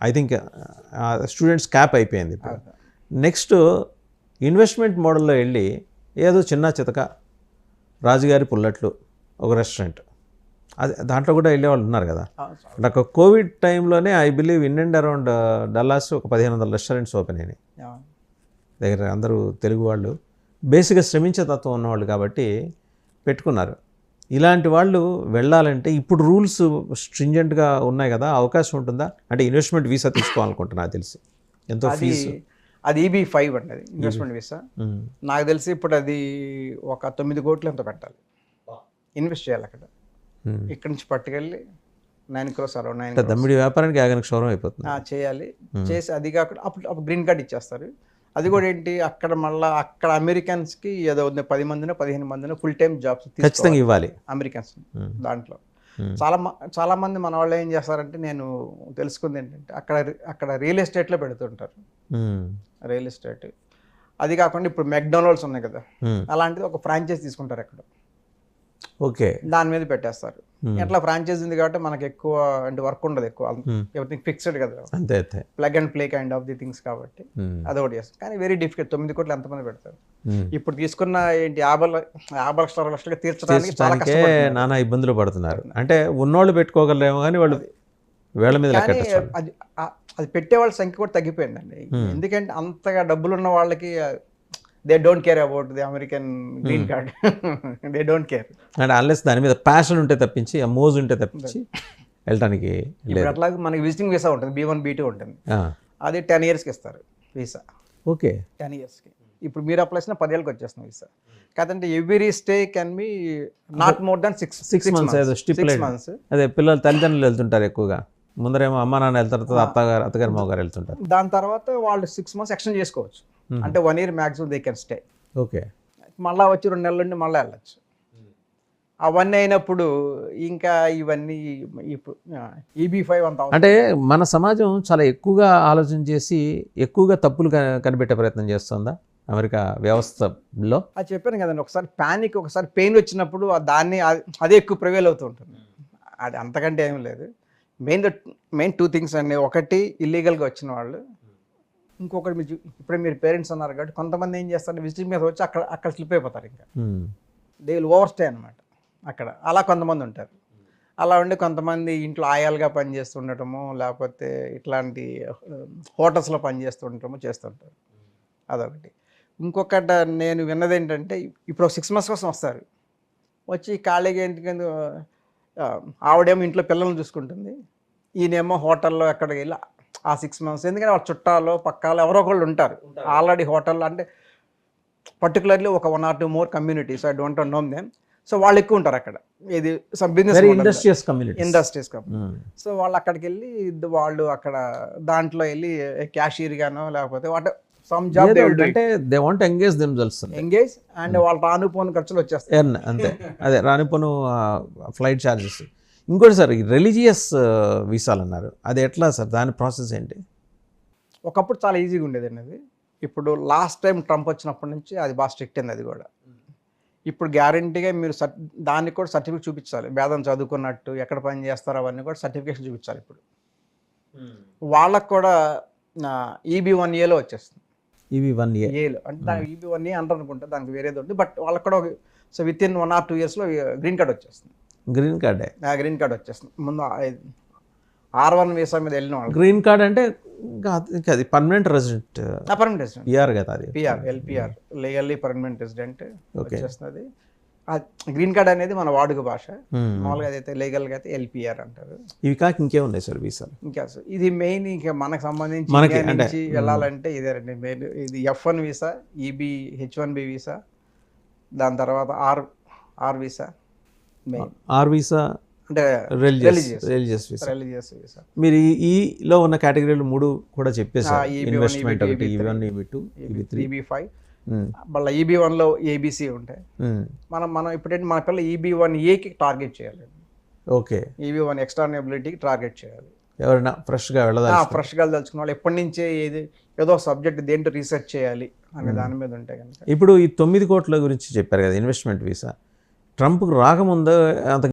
I think students cap అయిపోయింది ఇప్పుడు. Next investment మోడల్లో వెళ్ళి ఏదో చిన్న చితక రాజుగారి పుల్లట్లు ఒక రెస్టారెంట్, అది దాంట్లో కూడా వెళ్ళేవాళ్ళు ఉన్నారు కదా. నాకు కోవిడ్ టైంలోనే I believe in and around Dallas ఒక 1500 రెస్టారెంట్స్ ఓపెన్ అయినాయి. దగ్గర అందరూ తెలుగు వాళ్ళు బేసిక్గా శ్రమించే తత్వం ఉన్నవాళ్ళు కాబట్టి పెట్టుకున్నారు. ఇలాంటి వాళ్ళు వెళ్ళాలంటే ఇప్పుడు రూల్స్ స్ట్రింజెంట్గా ఉన్నాయి కదా, అవకాశం ఉంటుందా? అంటే ఇన్వెస్ట్మెంట్ వీసా తీసుకోవాలనుకుంటున్నా తెలిసి ఎంతో ఫీజు. అది EB-5 అండి, అది ఇన్వెస్ట్మెంట్ వీసా. నాకు తెలిసి ఇప్పుడు అది ఒక 9 కోట్లు ఎంతో పెట్టాలి, ఇన్వెస్ట్ చేయాలి అక్కడ. ఇక్కడ నుంచి పట్టుకెళ్ళి 9 crores అరౌండ్ 9 crores దమ్మిడి వ్యాపారానికి ఆగనికి క్షౌరం అయిపోతుంది. చేయాలి. చేసి అది కాకుండా అప్పుడు గ్రీన్ కార్డ్ ఇచ్చేస్తారు. అది కూడా ఏంటి, అక్కడ మళ్ళీ అక్కడ అమెరికన్స్కి ఏదో 10 మందినో 15 మందినో ఫుల్ టైం జాబ్స్ ఖచ్చితంగా ఇవ్వాలి అమెరికన్స్. దాంట్లో చాలా మంది మన వాళ్ళు ఏం చేస్తారంటే, నేను తెలుసుకుంది ఏంటంటే అక్కడ రియల్ ఎస్టేట్లో పెడుతుంటారు. రియల్ ఎస్టేట్ అది కాకుండా ఇప్పుడు మెక్డొనాల్డ్స్ ఉన్నాయి కదా, అలాంటిది ఒక ఫ్రాంచైజ్ తీసుకుంటారు అక్కడ. ఓకే, దాని మీద పెట్టేస్తారు. ఎట్లా ఫ్రాంచైజ్ ఉంది కాబట్టి మనకి ఎక్కువ అంటే వర్క్ ఉండదు, ఎక్కువ ఎవ్రీథింగ్ ఫిక్స్డ్ కదా, అంతే plug and play kind of the things కాబట్టి అదొకటి చేస్తారు. కానీ వెరీ డిఫికల్ట్. 9 కోట్లు ఎంతమంది పెడతారు? ఇప్పుడు తీసుకున్న ఏంటి 50 లక్షలుగా తీర్చడానికి చాలా కష్టపడుతున్నారు, నానా ఇబ్బందులు పడుతున్నారు. అంటే ఉన్నోళ్ళు పెట్టుకోగలరేమో కానీ వాళ్ళు వేళ మీద అది పెట్టే వాళ్ళ సంఖ్య కూడా తగ్గిపోయిందండి. ఎందుకంటే అంతగా డబ్బులు ఉన్న వాళ్ళకి they don't care about the American green card, they don't care. అంటే అన్లెస్ దాని మీద ప్యాషన్ ఉంటే తప్పించి, ఆ మోజు ఉంటే తప్పించి వెళ్ళటానికి లేదు. అట్లాగే మనకి విజిటింగ్ వీసా ఉంటుంది, B1 B2 ఉంటుంది. అది 10 yearsకి ఇస్తారు వీసా. ఓకే, 10 yearsకి. ఇప్పుడు మీరు అప్లై చేసిన 10 ఏళ్ళకి వచ్చేస్తుంది వీసా. కాదంటే every stay can be not more than 6 months. అదే పిల్లలు తల్లిదండ్రులు వెళ్తుంటారు ఎక్కువగా. ముందరేమో అమ్మ నాన్న వెళ్తారు, అత్తగారు మామగారు వెళ్తుంటారు. దాని తర్వాత వాళ్ళు 6 months ఎక్స్టెండ్ చేసుకోవచ్చు. అంటే 1 year maximum they can stay. Okay, మళ్ళీ వచ్చి 2 నెలల నుండి మళ్ళీ వెళ్ళచ్చు. అవన్నీ అయినప్పుడు ఇంకా ఇవన్నీ ఇప్పుడు EB-5 అంత. అంటే మన సమాజం చాలా ఎక్కువగా ఆలోచన చేసి ఎక్కువగా తప్పులు కనిపెట్టే ప్రయత్నం చేస్తుందా అమెరికా వ్యవస్థలో? అది చెప్పాను కదండి, ఒకసారి ప్యానిక్, ఒకసారి పెయిన్ వచ్చినప్పుడు దాన్ని అదే ఎక్కువ ప్రివేల్ అవుతూ ఉంటుంది. అది అంతకంటే ఏం లేదు. మెయిన్ 2 things అండి. ఒకటి ఇల్లీగల్గా వచ్చిన వాళ్ళు, ఇంకొకటి ఇప్పుడే మీరు పేరెంట్స్ అన్నారు కాబట్టి కొంతమంది ఏం చేస్తారు, విజిటింగ్ మీద వచ్చి అక్కడ స్లిప్ అయిపోతారు. ఇంకా దే విల్ ఓవర్ స్టే అనమాట అక్కడ. అలా కొంతమంది ఉంటారు. అలా ఉండి కొంతమంది ఇంట్లో ఆయాలుగా పనిచేస్తుండటము, లేకపోతే ఇట్లాంటి హోటల్స్లో పనిచేస్తుండటము చేస్తుంటారు. అదొకటి. ఇంకొకటి నేను విన్నది ఏంటంటే, ఇప్పుడు 6 months కోసం వస్తారు. వచ్చి ఖాళీగా ఎందుకంటే ఆవిడేమో ఇంట్లో పిల్లల్ని చూసుకుంటుంది, ఈయనేమో హోటల్లో ఎక్కడికి వెళ్ళి ఆ 6 months, ఎందుకంటే వాళ్ళ చుట్టాలు పక్కాలు ఎవరో ఒకళ్ళు ఉంటారు ఆల్రెడీ హోటల్లో. అంటే పర్టికులర్లీ ఒక 1 or 2 more communities, I don't know them. So వాళ్ళు ఎక్కువ ఉంటారు అక్కడ. ఇది బిజినెస్ ఇండస్ట్రియస్ కమ్యూనిటీ. సో వాళ్ళు అక్కడికి వెళ్ళి వాళ్ళు అక్కడ దాంట్లో వెళ్ళి క్యాషియర్ గానో లేకపోతే వాట్ సమ్ జాబ్ అంటే they want engage themselves, engage and వాళ్ళు రానుపోని ఖర్చులు వచ్చేస్తాయి అంతే. అదే రానుపోను ఫ్లైట్ ఛార్జెస్. ఇంకోటి సార్, రిలీజియస్ వీసాలు అన్నారు, అది ఎట్లా సార్? దాని ప్రాసెస్ ఏంటి? ఒకప్పుడు చాలా ఈజీగా ఉండేదండి అది. ఇప్పుడు లాస్ట్ టైం ట్రంప్ వచ్చినప్పటి నుంచి అది బాగా స్ట్రిక్ట్ అయింది. అది కూడా ఇప్పుడు గ్యారంటీగా మీరు దానికి కూడా సర్టిఫికేట్ చూపించాలి. వేదం చదువుకున్నట్టు, ఎక్కడ పని చేస్తారో అవన్నీ కూడా సర్టిఫికేషన్ చూపించాలి. ఇప్పుడు వాళ్ళకు కూడా EB-1Aలో వచ్చేస్తుంది. EB-1Aలో అంటే దానికి EB-1A అంటారు అనుకుంటా, దానికి వేరేది ఉంది. బట్ వాళ్ళకి కూడా సో విత్ ఇన్ 1 or 2 yearsలో గ్రీన్ కార్డ్ వచ్చేస్తుంది. గ్రీన్ కార్డ్ వచ్చేస్తుంది. ముందు R1 వీసా మీద వెళ్ళిన వాళ్ళు. గ్రీన్ కార్డ్ అంటే అది పర్మనెంట్ రెసిడెంట్, PR కదా, అది LPR, లీగల్లీ పర్మనెంట్ రెసిడెంట్ వచ్చేస్తుంది. గ్రీన్ కార్డ్ అనేది మన వాడుక భాష. మామూలుగా అయితే లీగల్గా అయితే LPR అంటారు. ఇవి కాక ఇంకేమున్నాయి సార్ వీసాలు? ఇంకా ఇది మెయిన్ ఇంకా మనకు సంబంధించి వెళ్ళాలంటే ఇదే రండి మెయిన్. ఇది F1 వీసా, H1B వీసా, దాని తర్వాత R వీసా. ఆర్ వీసా అంటే రిలీజియస్ వీసా. మీరు ఈలో ఉన్న కేటగిరీలు 3 కూడా చెప్పేసారు. ఇన్వెస్ట్మెంట్ ఒకటి, EB-1, EB-2, EB-3, EB-5. మళ్ళీ EB-1లో ABC ఉంటాయి. మనం ఇప్పుడేంటి మన పిల్లలు EB-1Aకి టార్గెట్ చేయాలి. ఓకే, EB-1 ఎక్స్టర్నబిలిటీకి టార్గెట్ చేయాలి. ఎవరైనా ఫ్రెష్గా వెళ్ళదలుచుకున్న వాళ్ళు ఎప్పటి నుంచే ఏదో సబ్జెక్ట్ దేంట్లో రీసెర్చ్ చేయాలి అనే దాని మీద ఉంటాయి కనుక. ఇప్పుడు ఈ 9 కోట్ల గురించి చెప్పారు కదా ఇన్వెస్ట్మెంట్ వీసా, ట్రంప్ రాకముందు అంత